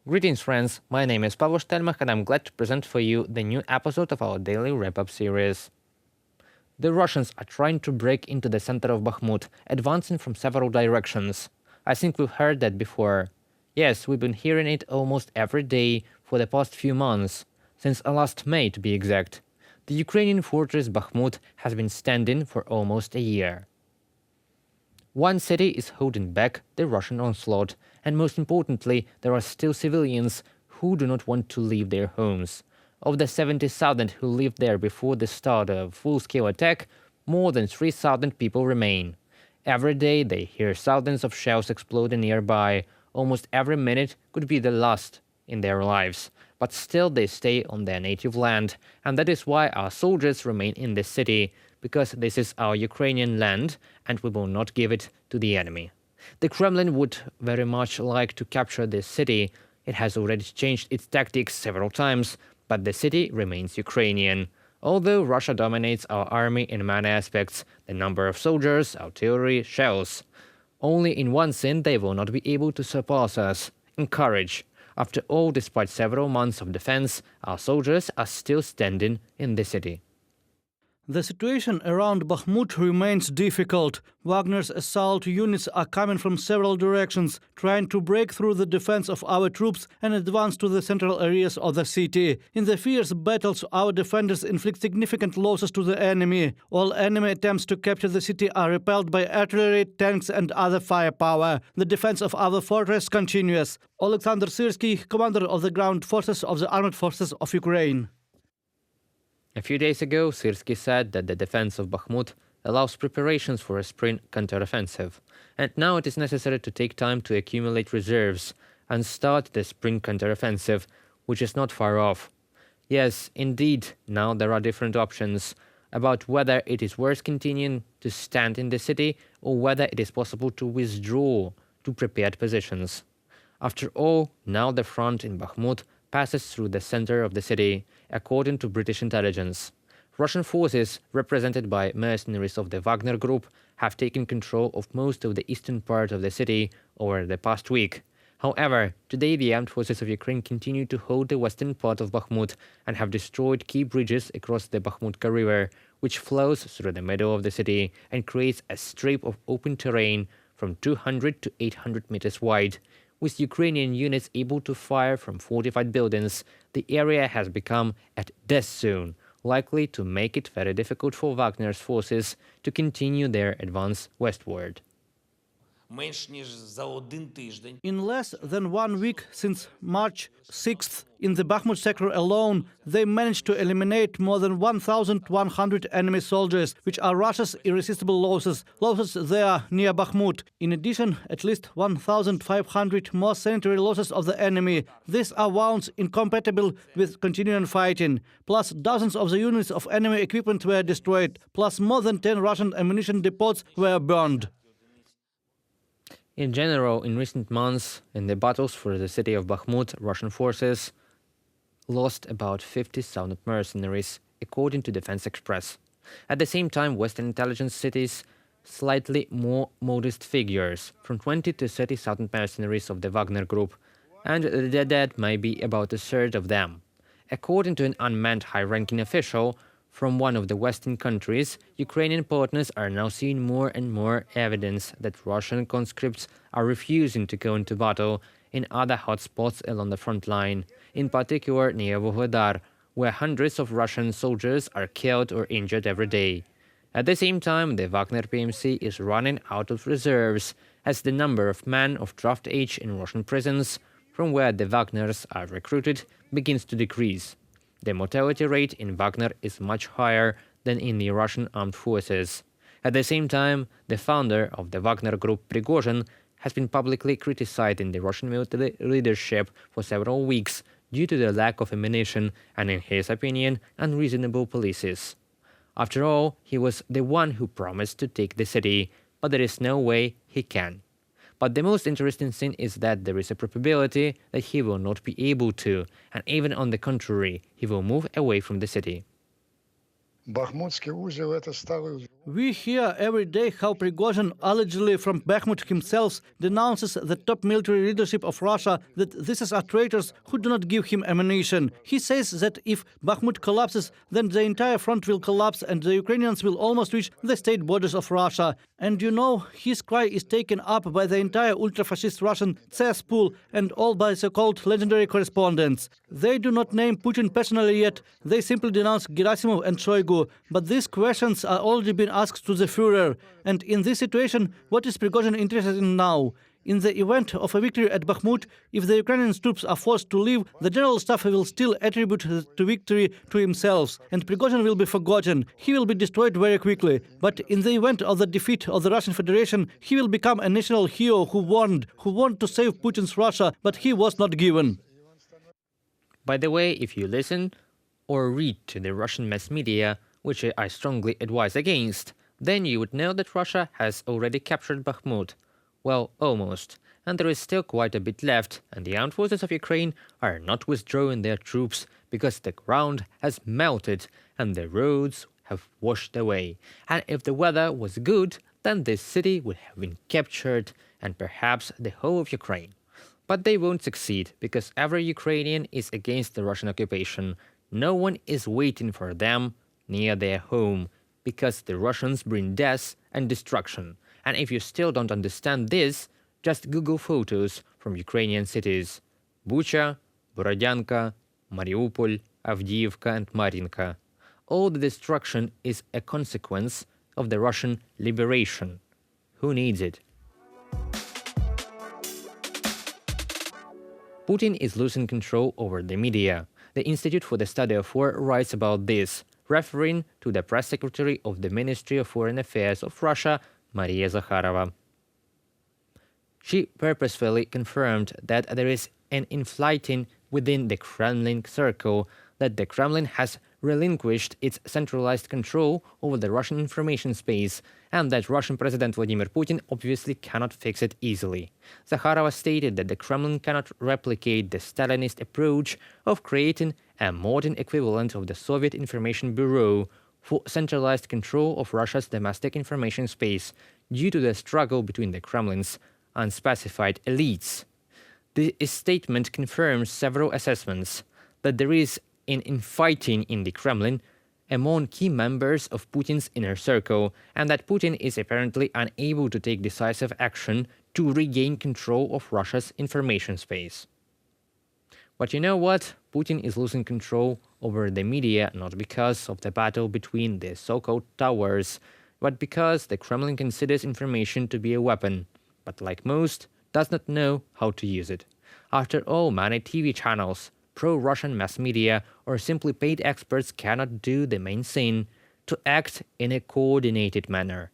Greetings friends, my name is Pavel Stelmach and I'm glad to present for you the new episode of our daily wrap-up series. The Russians are trying to break into the center of Bakhmut, advancing from several directions. I think we've heard that before. Yes, we've been hearing it almost every day for the past few months, since last May to be exact. The Ukrainian fortress Bakhmut has been standing for almost a year. One city is holding back the Russian onslaught, and most importantly, there are still civilians who do not want to leave their homes. Of the 70,000 who lived there before the start of full-scale attack, more than 3,000 people remain. Every day they hear thousands of shells exploding nearby. Almost every minute could be the last in their lives. But still they stay on their native land, and that is why our soldiers remain in the city, because this is our Ukrainian land and we will not give it to the enemy. The Kremlin would very much like to capture this city. It has already changed its tactics several times, but the city remains Ukrainian. Although Russia dominates our army in many aspects, the number of soldiers, artillery, shells. Only in one thing they will not be able to surpass us: in courage. After all, despite several months of defense, our soldiers are still standing in the city. The situation around Bakhmut remains difficult. Wagner's assault units are coming from several directions, trying to break through the defense of our troops and advance to the central areas of the city. In the fierce battles, our defenders inflict significant losses to the enemy. All enemy attempts to capture the city are repelled by artillery, tanks and other firepower. The defense of our fortress continues. Alexander Syrsky, commander of the ground forces of the armed forces of Ukraine. A few days ago, Syrsky said that the defense of Bakhmut allows preparations for a spring counteroffensive, and now it is necessary to take time to accumulate reserves and start the spring counteroffensive, which is not far off. Yes, indeed, now there are different options about whether it is worth continuing to stand in the city or whether it is possible to withdraw to prepared positions. After all, now the front in Bakhmut passes through the center of the city, according to British intelligence. Russian forces, represented by mercenaries of the Wagner Group, have taken control of most of the eastern part of the city over the past week. However, today the armed forces of Ukraine continue to hold the western part of Bakhmut and have destroyed key bridges across the Bakhmutka River, which flows through the middle of the city and creates a strip of open terrain from 200 to 800 meters wide. With Ukrainian units able to fire from fortified buildings, the area has become a death zone, likely to make it very difficult for Wagner's forces to continue their advance westward. In less than 1 week since March 6th, in the Bakhmut sector alone, they managed to eliminate more than 1,100 enemy soldiers, which are Russia's irresistible losses there near Bakhmut. In addition, at least 1,500 more sanitary losses of the enemy. These are wounds incompatible with continuing fighting. Plus, dozens of the units of enemy equipment were destroyed. Plus, more than 10 Russian ammunition depots were burned. In general, in recent months, in the battles for the city of Bakhmut, Russian forces lost about 50,000 mercenaries, according to Defense Express. At the same time, Western intelligence cities slightly more modest figures, from 20 to 30,000 mercenaries of the Wagner Group, and the dead may be about a third of them. According to an unmanned high-ranking official from one of the Western countries, Ukrainian partners are now seeing more and more evidence that Russian conscripts are refusing to go into battle in other hotspots along the front line, in particular near Volodymyr, where hundreds of Russian soldiers are killed or injured every day. At the same time, the Wagner PMC is running out of reserves, as the number of men of draft age in Russian prisons, from where the Wagners are recruited, begins to decrease. The mortality rate in Wagner is much higher than in the Russian armed forces. At the same time, the founder of the Wagner Group, Prigozhin, has been publicly criticized in the Russian military leadership for several weeks due to the lack of ammunition and, in his opinion, unreasonable policies. After all, he was the one who promised to take the city, but there is no way he can. But the most interesting thing is that there is a probability that he will not be able to, and even on the contrary, he will move away from the city. Бахмутский узел это старый. We hear every day how Prigozhin, allegedly from Bakhmut himself, denounces the top military leadership of Russia that these are traitors who do not give him ammunition. He says that if Bakhmut collapses, then the entire front will collapse and the Ukrainians will almost reach the state borders of Russia. And you know, his cry is taken up by the entire ultra-fascist Russian cesspool and all by so-called legendary correspondents. They do not name Putin personally yet, they simply denounce Gerasimov and Shoigu. But these questions are already been asked to the Führer. And in this situation, what is Prigozhin interested in now? In the event of a victory at Bakhmut, if the Ukrainian troops are forced to leave, the general staff will still attribute the victory to himself, and Prigozhin will be forgotten. He will be destroyed very quickly. But in the event of the defeat of the Russian Federation, he will become a national hero who wanted to save Putin's Russia, but he was not given. By the way, if you listen or read to the Russian mass media, which I strongly advise against, then you would know that Russia has already captured Bakhmut. Well, almost. And there is still quite a bit left, and the armed forces of Ukraine are not withdrawing their troops because the ground has melted and the roads have washed away. And if the weather was good, then this city would have been captured and perhaps the whole of Ukraine. But they won't succeed because every Ukrainian is against the Russian occupation. No one is waiting for them near their home because the Russians bring death and destruction. And if you still don't understand this, just Google photos from Ukrainian cities: Bucha, Borodyanka, Mariupol, Avdiivka and Marinka. All the destruction is a consequence of the Russian liberation. Who needs it? Putin is losing control over the media. The Institute for the Study of War writes about this, referring to the press secretary of the Ministry of Foreign Affairs of Russia, Maria Zakharova. She purposefully confirmed that there is an infighting within the Kremlin circle, that the Kremlin has relinquished its centralized control over the Russian information space, and that Russian President Vladimir Putin obviously cannot fix it easily. Zakharova stated that the Kremlin cannot replicate the Stalinist approach of creating a modern equivalent of the Soviet Information Bureau for centralized control of Russia's domestic information space due to the struggle between the Kremlin's unspecified elites. The statement confirms several assessments that there is an infighting in the Kremlin among key members of Putin's inner circle, and that Putin is apparently unable to take decisive action to regain control of Russia's information space. But you know what? Putin is losing control over the media not because of the battle between the so-called towers, but because the Kremlin considers information to be a weapon, but like most, does not know how to use it. After all, many TV channels, pro-Russian mass media, or simply paid experts cannot do the main thing, to act in a coordinated manner.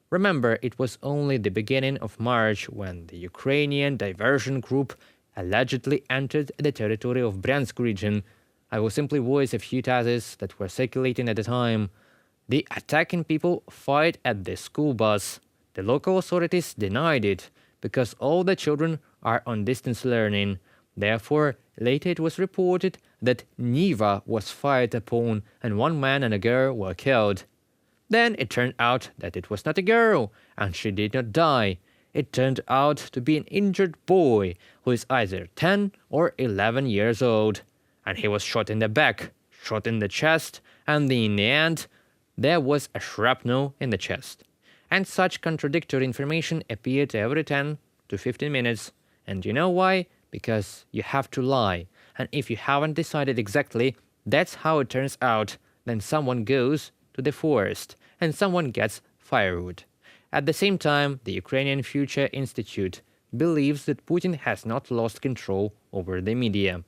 Remember, it was only the beginning of March when the Ukrainian diversion group allegedly entered the territory of Bryansk region. I will simply voice a few theses that were circulating at the time. The attacking people fired at the school bus. The local authorities denied it because all the children are on distance learning. Therefore, later it was reported that Niva was fired upon and one man and a girl were killed. Then it turned out that it was not a girl, and she did not die. It turned out to be an injured boy who is either 10 or 11 years old. And he was shot in the back, shot in the chest, and in the end, there was a shrapnel in the chest. And such contradictory information appeared every 10 to 15 minutes. And you know why? Because you have to lie. And if you haven't decided exactly, that's how it turns out. Then someone goes to the forest and someone gets firewood. At the same time, the Ukrainian Future Institute believes that Putin has not lost control over the media.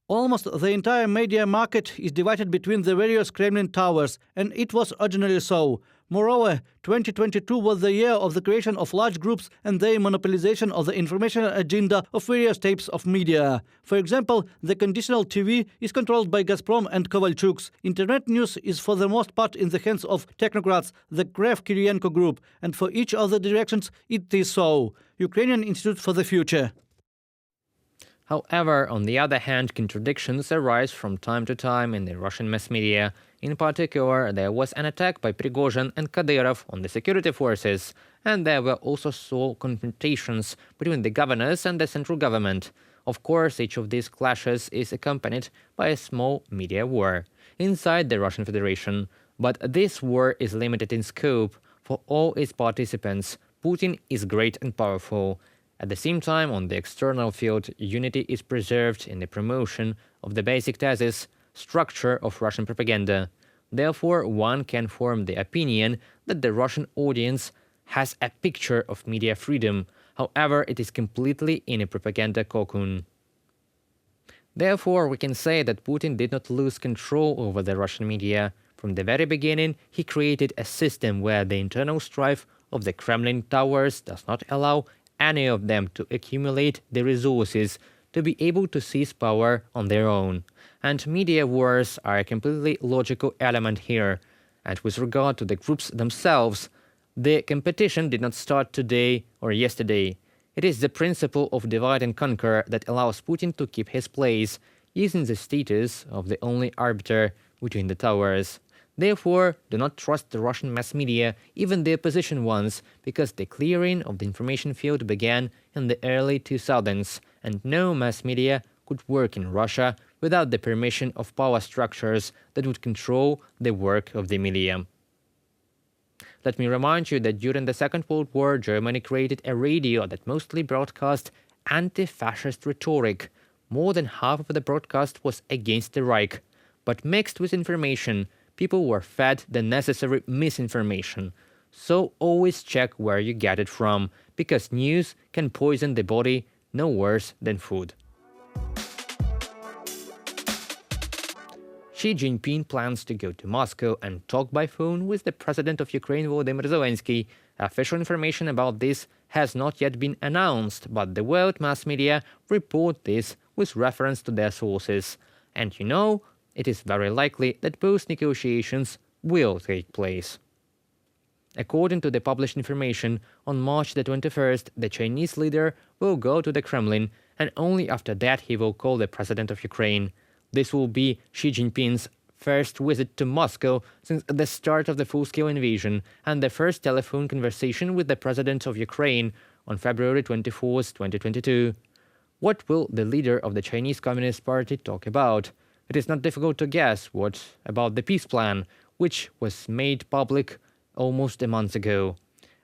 Almost the entire media market is divided between the various Kremlin towers, and it was originally so. Moreover, 2022 was the year of the creation of large groups and their monopolization of the informational agenda of various types of media. For example, the conditional TV is controlled by Gazprom and Kovalchuks. Internet news is for the most part in the hands of technocrats, the Krev-Kirienko group, and for each of the directions it is so. Ukrainian Institute for the Future. However, on the other hand, contradictions arise from time to time in the Russian mass media. In particular, there was an attack by Prigozhin and Kadyrov on the security forces, and there were also sole confrontations between the governors and the central government. Of course, each of these clashes is accompanied by a small media war inside the Russian Federation. But this war is limited in scope. For all its participants, Putin is great and powerful. At the same time, on the external field, unity is preserved in the promotion of the basic thesis, structure of Russian propaganda. Therefore, one can form the opinion that the Russian audience has a picture of media freedom. However, it is completely in a propaganda cocoon. Therefore, we can say that Putin did not lose control over the Russian media. From the very beginning, he created a system where the internal strife of the Kremlin towers does not allow any of them to accumulate the resources to be able to seize power on their own. And media wars are a completely logical element here. And with regard to the groups themselves, the competition did not start today or yesterday. It is the principle of divide and conquer that allows Putin to keep his place, using the status of the only arbiter between the towers. Therefore, do not trust the Russian mass media, even the opposition ones, because the clearing of the information field began in the early 2000s, and no mass media could work in Russia without the permission of power structures that would control the work of the media. Let me remind you that during the Second World War, Germany created a radio that mostly broadcast anti-fascist rhetoric. More than half of the broadcast was against the Reich, but mixed with information, people were fed the necessary misinformation. So always check where you get it from, because news can poison the body no worse than food. Xi Jinping plans to go to Moscow and talk by phone with the president of Ukraine, Volodymyr Zelenskyy. Official information about this has not yet been announced, but the world mass media report this with reference to their sources. And you know, it is very likely that both negotiations will take place. According to the published information, on March the 21st, the Chinese leader will go to the Kremlin, and only after that he will call the president of Ukraine. This will be Xi Jinping's first visit to Moscow since the start of the full-scale invasion, and the first telephone conversation with the president of Ukraine on February 24, 2022. What will the leader of the Chinese Communist Party talk about? It is not difficult to guess what about the peace plan, which was made public almost a month ago.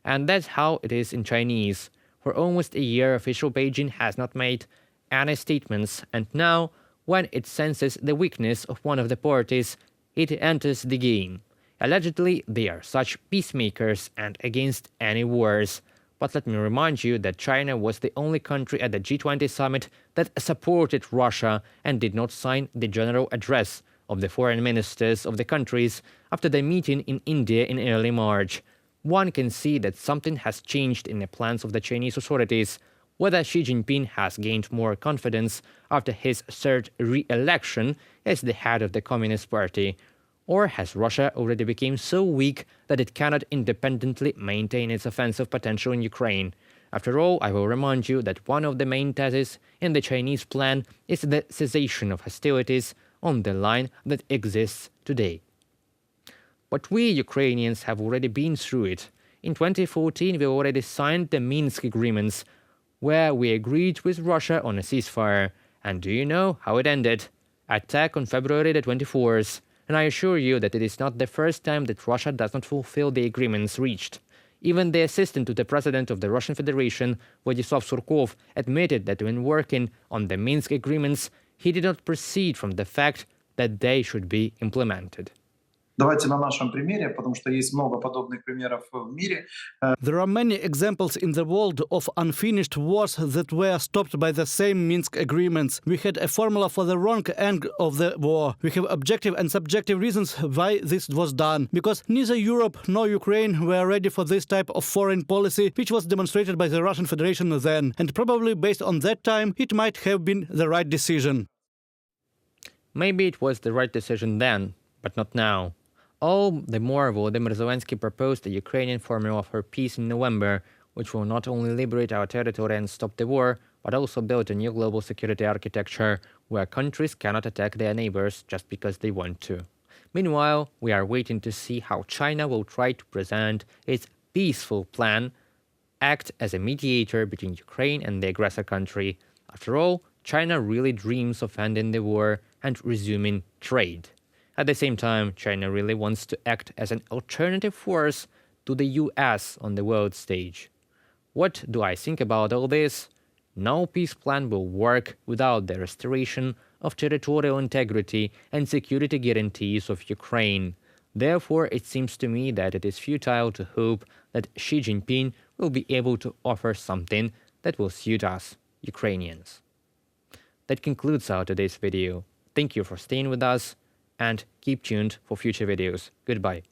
And that's how it is in Chinese. For almost a year, official Beijing has not made any statements, and now, when it senses the weakness of one of the parties, it enters the game. Allegedly, they are such peacemakers and against any wars. But let me remind you that China was the only country at the G20 summit that supported Russia and did not sign the general address of the foreign ministers of the countries after the meeting in India in early March. One can see that something has changed in the plans of the Chinese authorities. Whether Xi Jinping has gained more confidence after his third re-election as the head of the Communist Party, or has Russia already become so weak that it cannot independently maintain its offensive potential in Ukraine? After all, I will remind you that one of the main theses in the Chinese plan is the cessation of hostilities on the line that exists today. But we Ukrainians have already been through it. In 2014, we already signed the Minsk agreements, where we agreed with Russia on a ceasefire. And do you know how it ended? Attack on February the 24th. And I assure you that it is not the first time that Russia does not fulfill the agreements reached. Even the assistant to the president of the Russian Federation, Vladislav Surkov, admitted that when working on the Minsk agreements, he did not proceed from the fact that they should be implemented. Давайте на нашем примере, потому что есть много подобных примеров в мире. There are many examples in the world of unfinished wars that were stopped by the same Minsk agreements. We had a formula for the wrong end of the war. We have objective and subjective reasons why this was done, because neither Europe nor Ukraine were ready for this type of foreign policy, which was demonstrated by the Russian Federation then, and probably based on that time, it might have been the right decision. Maybe it was the right decision then, but not now. All the more, Volodymyr Zelenskyy proposed the Ukrainian formula for peace in November, which will not only liberate our territory and stop the war, but also build a new global security architecture where countries cannot attack their neighbors just because they want to. Meanwhile, we are waiting to see how China will try to present its peaceful plan, act as a mediator between Ukraine and the aggressor country. After all, China really dreams of ending the war and resuming trade. At the same time, China really wants to act as an alternative force to the US on the world stage. What do I think about all this? No peace plan will work without the restoration of territorial integrity and security guarantees of Ukraine. Therefore, it seems to me that it is futile to hope that Xi Jinping will be able to offer something that will suit us, Ukrainians. That concludes our today's video. Thank you for staying with us and keep tuned for future videos. Goodbye.